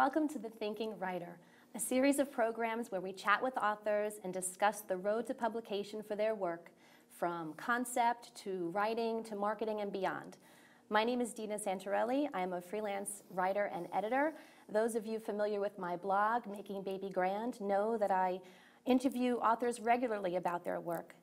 welcome to The Thinking Writer, a series of programs where we chat with authors and discuss the road to publication for their work, from concept to writing to marketing and beyond. My name is Dina Santarelli. I am a freelance writer and editor. Those of you familiar with my blog, Making Baby Grand, know that I interview authors regularly about their work.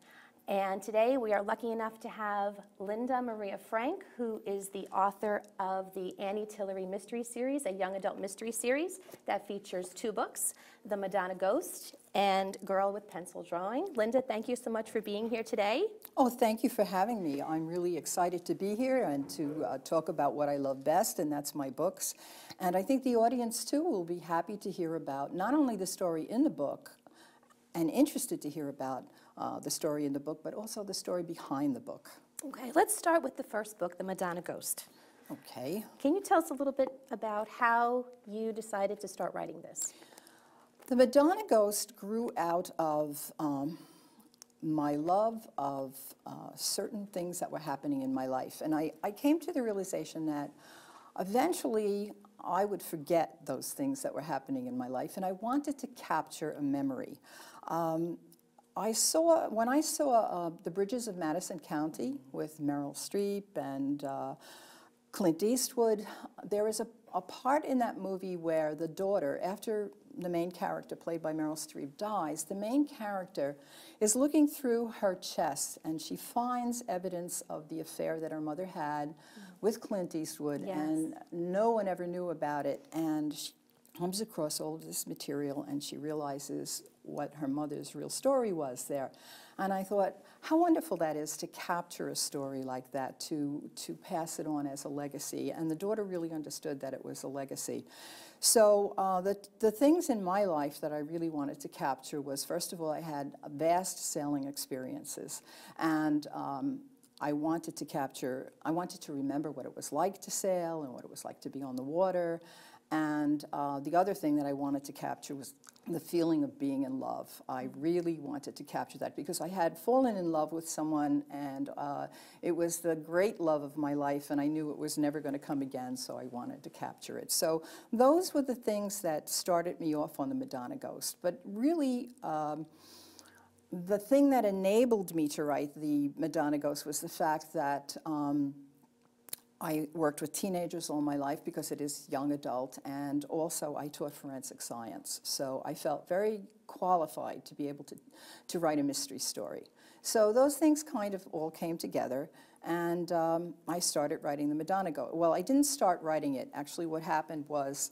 And today we are lucky enough to have Linda Maria Frank, who is the author of the Annie Tillery Mysteris series, a young adult mystery series that features two books, The Madonna Ghost and Girl with Pencil Drawing. Linda, thank you so much for being here today. Oh, thank you for having me. I'm really excited to be here and to talk about what I love best, and that's my books. And I think the audience, too, will be happy to hear about not only the story in the book, and interested to hear about the story in the book, but also the story behind the book. Okay, let's start with the first book, The Madonna Ghost. Okay. Can you tell us a little bit about how you decided to start writing this? The Madonna Ghost grew out of my love of certain things that were happening in my life. And I came to the realization that eventually I would forget those things that were happening in my life, and I wanted to capture a memory. When I saw The Bridges of Madison County with Meryl Streep and Clint Eastwood, there is a part in that movie where the daughter, after the main character played by Meryl Streep dies, the main character is looking through her chest and she finds evidence of the affair that her mother had with Clint Eastwood, yes. And no one ever knew about it. And she comes across all of this material and she realizes what her mother's real story was there. And I thought, how wonderful that is to capture a story like that, to pass it on as a legacy. And the daughter really understood that it was a legacy. So the things in my life that I really wanted to capture was, first of all, I had vast sailing experiences. And I wanted to remember what it was like to sail and what it was like to be on the water. And the other thing that I wanted to capture was the feeling of being in love. I really wanted to capture that because I had fallen in love with someone, and it was the great love of my life, and I knew it was never going to come again, so I wanted to capture it. So those were the things that started me off on the Madonna Ghost. But really, the thing that enabled me to write the Madonna Ghost was the fact that I worked with teenagers all my life because it is young adult, and also I taught forensic science. So I felt very qualified to be able to write a mystery story. So those things kind of all came together, and I started writing the Madonna Ghost. Well, I didn't start writing it. Actually, what happened was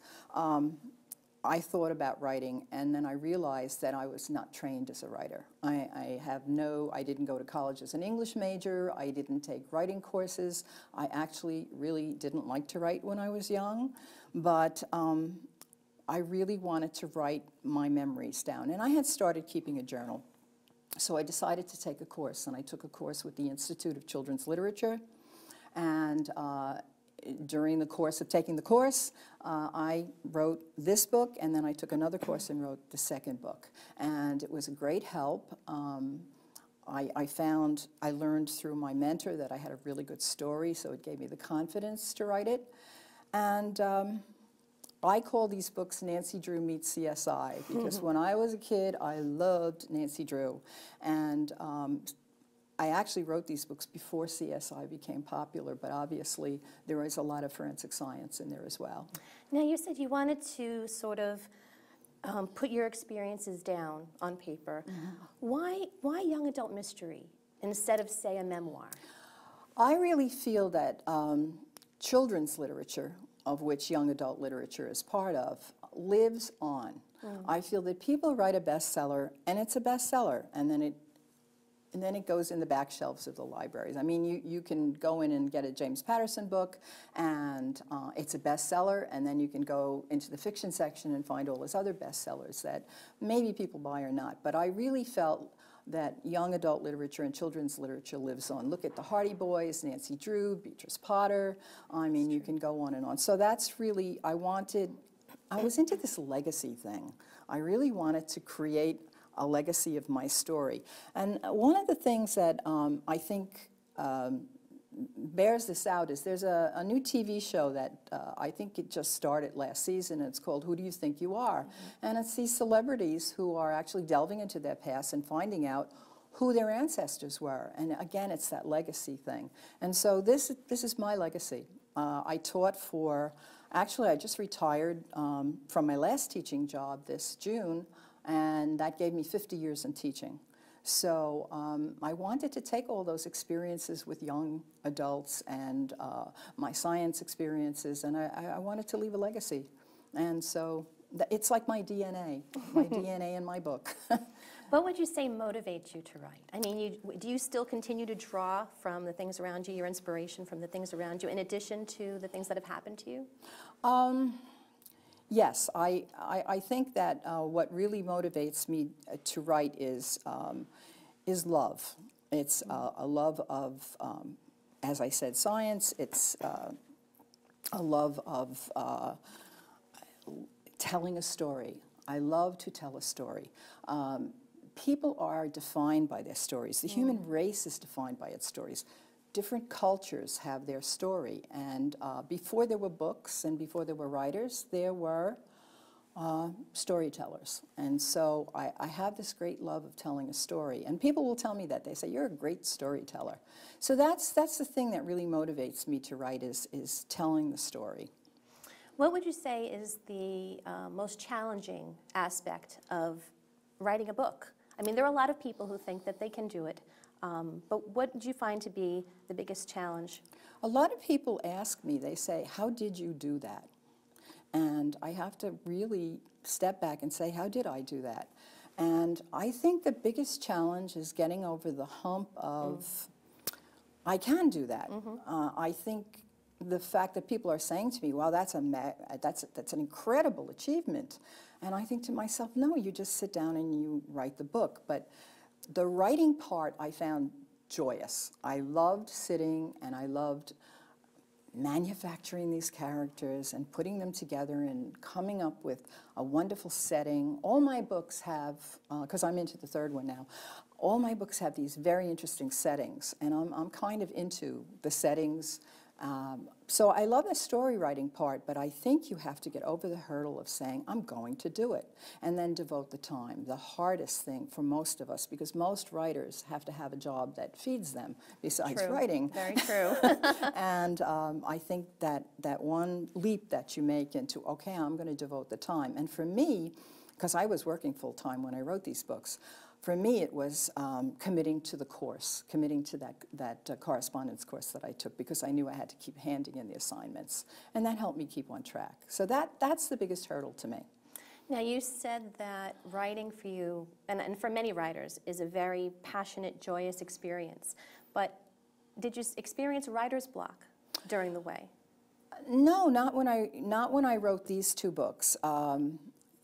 I thought about writing, and then I realized that I was not trained as a writer. I didn't go to college as an English major. I didn't take writing courses. I actually really didn't like to write when I was young, but I really wanted to write my memories down. And I had started keeping a journal. So I decided to take a course, and I took a course with the Institute of Children's Literature. And during the course of taking the course, I wrote this book, and then I took another course and wrote the second book. And it was a great help. I learned through my mentor that I had a really good story, so it gave me the confidence to write it. And I call these books Nancy Drew Meets CSI, because when I was a kid, I loved Nancy Drew. And I actually wrote these books before CSI became popular, but obviously there is a lot of forensic science in there as well. Now, you said you wanted to sort of put your experiences down on paper. Mm-hmm. Why young adult mystery instead of, say, a memoir? I really feel that children's literature, of which young adult literature is part of, lives on. Mm. I feel that people write a bestseller, and it's a bestseller, and then it goes in the back shelves of the libraries. I mean, you can go in and get a James Patterson book, and it's a bestseller, and then you can go into the fiction section and find all his other bestsellers that maybe people buy or not. But I really felt that young adult literature and children's literature lives on. Look at the Hardy Boys, Nancy Drew, Beatrice Potter. I mean, you can go on and on. So that's really, I was into this legacy thing. I really wanted to create a legacy of my story. And one of the things that I think bears this out is there's a new TV show that I think it just started last season. It's called Who Do You Think You Are? Mm-hmm. And it's these celebrities who are actually delving into their past and finding out who their ancestors were. And again, it's that legacy thing. And so this is my legacy. I taught for, actually I just retired from my last teaching job this June, and that gave me 50 years in teaching. So I wanted to take all those experiences with young adults and my science experiences, and I wanted to leave a legacy. And so it's like my DNA in my book. What would you say motivates you to write? I mean, do you still continue to draw from the things around you, your inspiration from the things around you, in addition to the things that have happened to you? Yes, I think that what really motivates me to write is love. It's a love of, as I said, science. It's a love of telling a story. I love to tell a story. People are defined by their stories. The human race is defined by its stories. Different cultures have their story, and before there were books and before there were writers, there were storytellers. And so I have this great love of telling a story, and people will tell me that. They say, you're a great storyteller. So that's the thing that really motivates me to write is telling the story. What would you say is the most challenging aspect of writing a book? I mean, there are a lot of people who think that they can do it. But what did you find to be the biggest challenge? A lot of people ask me, they say, how did you do that? And I have to really step back and say, how did I do that? And I think the biggest challenge is getting over the hump of, I can do that. I think the fact that people are saying to me, well, that's an incredible achievement. And I think to myself, no, you just sit down and you write the book. But the writing part I found joyous. I loved sitting and I loved manufacturing these characters and putting them together and coming up with a wonderful setting. All my books have, because I'm into the third one now, all my books have these very interesting settings, and I'm kind of into the settings. So I love the story writing part, but I think you have to get over the hurdle of saying, I'm going to do it, and then devote the time. The hardest thing for most of us, because most writers have to have a job that feeds them besides writing. Very true. And I think that one leap that you make into, okay, I'm going to devote the time. And for me, because I was working full-time when I wrote these books, for me, it was committing to the course, committing to that correspondence course that I took, because I knew I had to keep handing in the assignments. And that helped me keep on track. So that's the biggest hurdle to me. Now, you said that writing for you, and for many writers, is a very passionate, joyous experience. But did you experience writer's block during the way? No, not when I wrote these two books.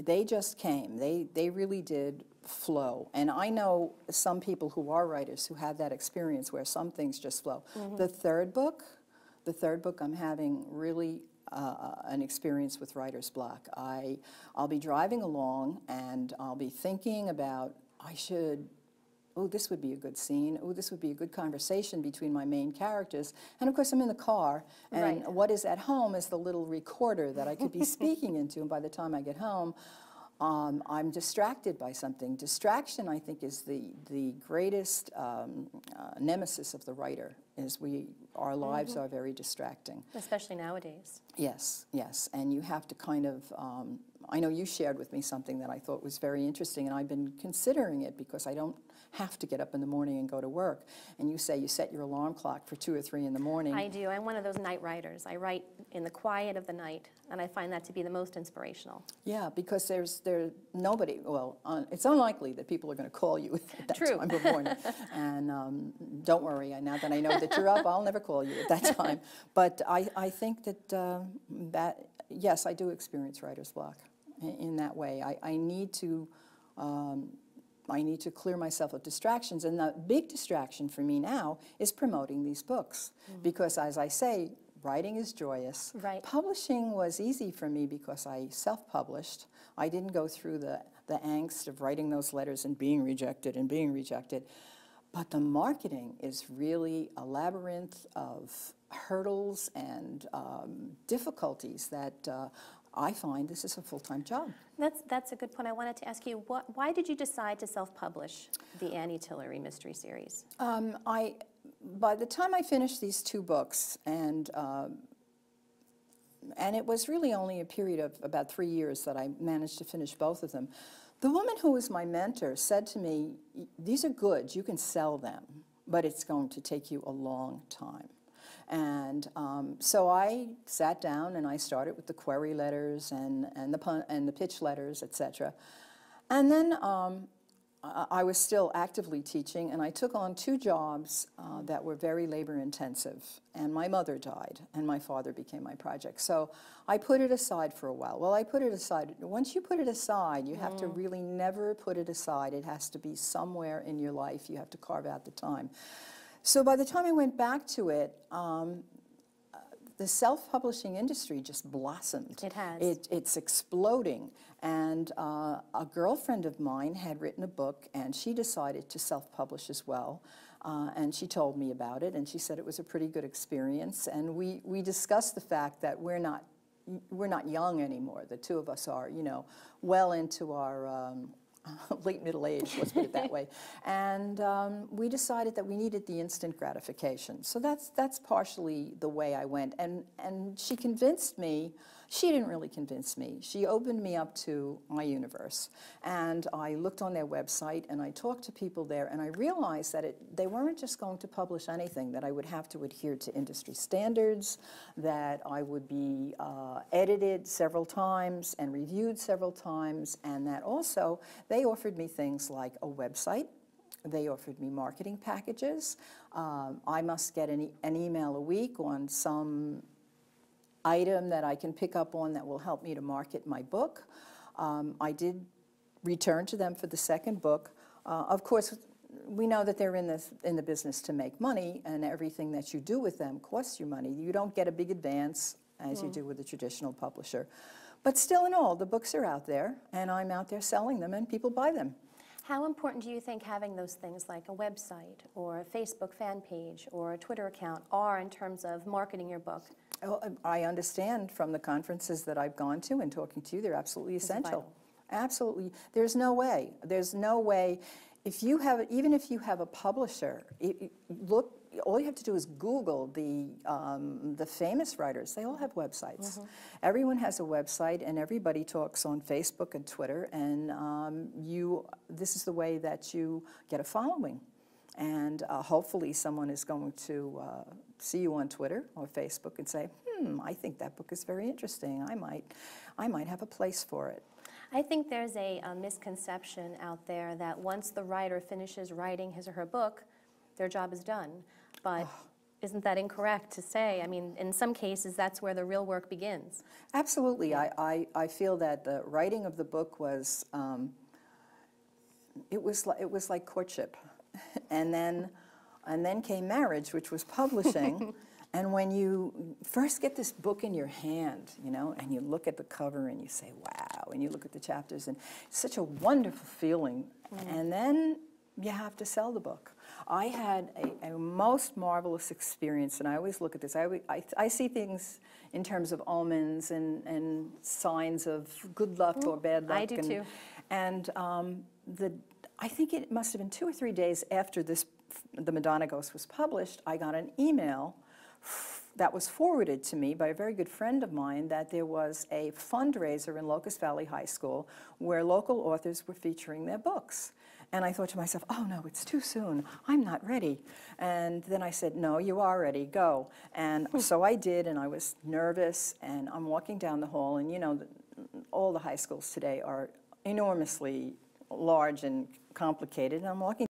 They just came. They really did flow. And I know some people who are writers who have that experience where some things just flow. The third book, I'm having really an experience with writer's block. I'll be driving along and I'll be thinking about, oh, this would be a good scene. Oh, this would be a good conversation between my main characters. And of course, I'm in the car, and what is at home is the little recorder that I could be speaking into. And by the time I get home, I'm distracted by something. Distraction, I think, is the greatest nemesis of the writer. Our lives are very distracting. Especially nowadays. Yes, yes. And you have to kind of, I know you shared with me something that I thought was very interesting, and I've been considering it because I don't have to get up in the morning and go to work. And you say you set your alarm clock for 2 or 3 in the morning. I do. I'm one of those night writers. I write in the quiet of the night, and I find that to be the most inspirational. Yeah, because there's nobody, well, it's unlikely that people are going to call you at that time of morning. And don't worry, now that I know that you're up, I'll never call you at that time. But I think that, yes, I do experience writer's block in that way. I need to clear myself of distractions, and the big distraction for me now is promoting these books, because as I say, writing is joyous. Right. Publishing was easy for me because I self-published. I didn't go through the angst of writing those letters and being rejected. But the marketing is really a labyrinth of hurdles and difficulties that I find this is a full-time job. That's a good point. I wanted to ask you, why did you decide to self-publish the Annie Tillery Mystery Series? By the time I finished these 2 books, and it was really only a period of about 3 years that I managed to finish both of them, the woman who was my mentor said to me, these are good, you can sell them, but it's going to take you a long time. And so I sat down and I started with the query letters and the pitch letters, etc. And then I was still actively teaching, and I took on 2 jobs that were very labor intensive. And my mother died, and my father became my project. So I put it aside for a while. Well, I put it aside. Once you put it aside, you have to really never put it aside. It has to be somewhere in your life. You have to carve out the time. So by the time I went back to it, the self-publishing industry just blossomed. It has. It's exploding. And a girlfriend of mine had written a book, and she decided to self-publish as well. And she told me about it, and she said it was a pretty good experience. And we discussed the fact that we're not young anymore. The 2 of us are, you know, well into our late middle age, let's put it that way. And we decided that we needed the instant gratification. So that's partially the way I went. And she convinced me. She didn't really convince me. She opened me up to my universe. And I looked on their website, and I talked to people there, and I realized that they weren't just going to publish anything, that I would have to adhere to industry standards, that I would be edited several times and reviewed several times, and that also they offered me things like a website. They offered me marketing packages. I must get an email a week on some item that I can pick up on that will help me to market my book. I did return to them for the 2nd book. Of course, we know that they're in the business to make money, and everything that you do with them costs you money. You don't get a big advance as you do with a traditional publisher. But still in all, the books are out there, and I'm out there selling them, and people buy them. How important do you think having those things like a website or a Facebook fan page or a Twitter account are in terms of marketing your book? Oh, I understand from the conferences that I've gone to and talking to you, they're absolutely essential. Absolutely. There's no way. There's no way. Even if you have a publisher, look. All you have to do is Google the famous writers. They all have websites. Everyone has a website, and everybody talks on Facebook and Twitter. And this is the way that you get a following. And hopefully, someone is going to see you on Twitter or Facebook and say, I think that book is very interesting. I might have a place for it. I think there's a misconception out there that once the writer finishes writing his or her book, their job is done. But isn't that incorrect to say? I mean, in some cases, that's where the real work begins. Absolutely. Yeah. I feel that the writing of the book was, it was like courtship. And then came marriage, which was publishing. And when you first get this book in your hand, you know, and you look at the cover and you say, wow, and you look at the chapters, and it's such a wonderful feeling. And then you have to sell the book. I had a most marvelous experience, and I always look at this. I see things in terms of omens and signs of good luck or bad luck. I do too. And I think it must have been 2 or 3 days after the Madonna Ghost was published, I got an email that was forwarded to me by a very good friend of mine that there was a fundraiser in Locust Valley High School where local authors were featuring their books. And I thought to myself, oh no, it's too soon. I'm not ready. And then I said, no, you are ready, go. And so I did, and I was nervous, and I'm walking down the hall, and you know, all the high schools today are enormously large and complicated, and I'm walking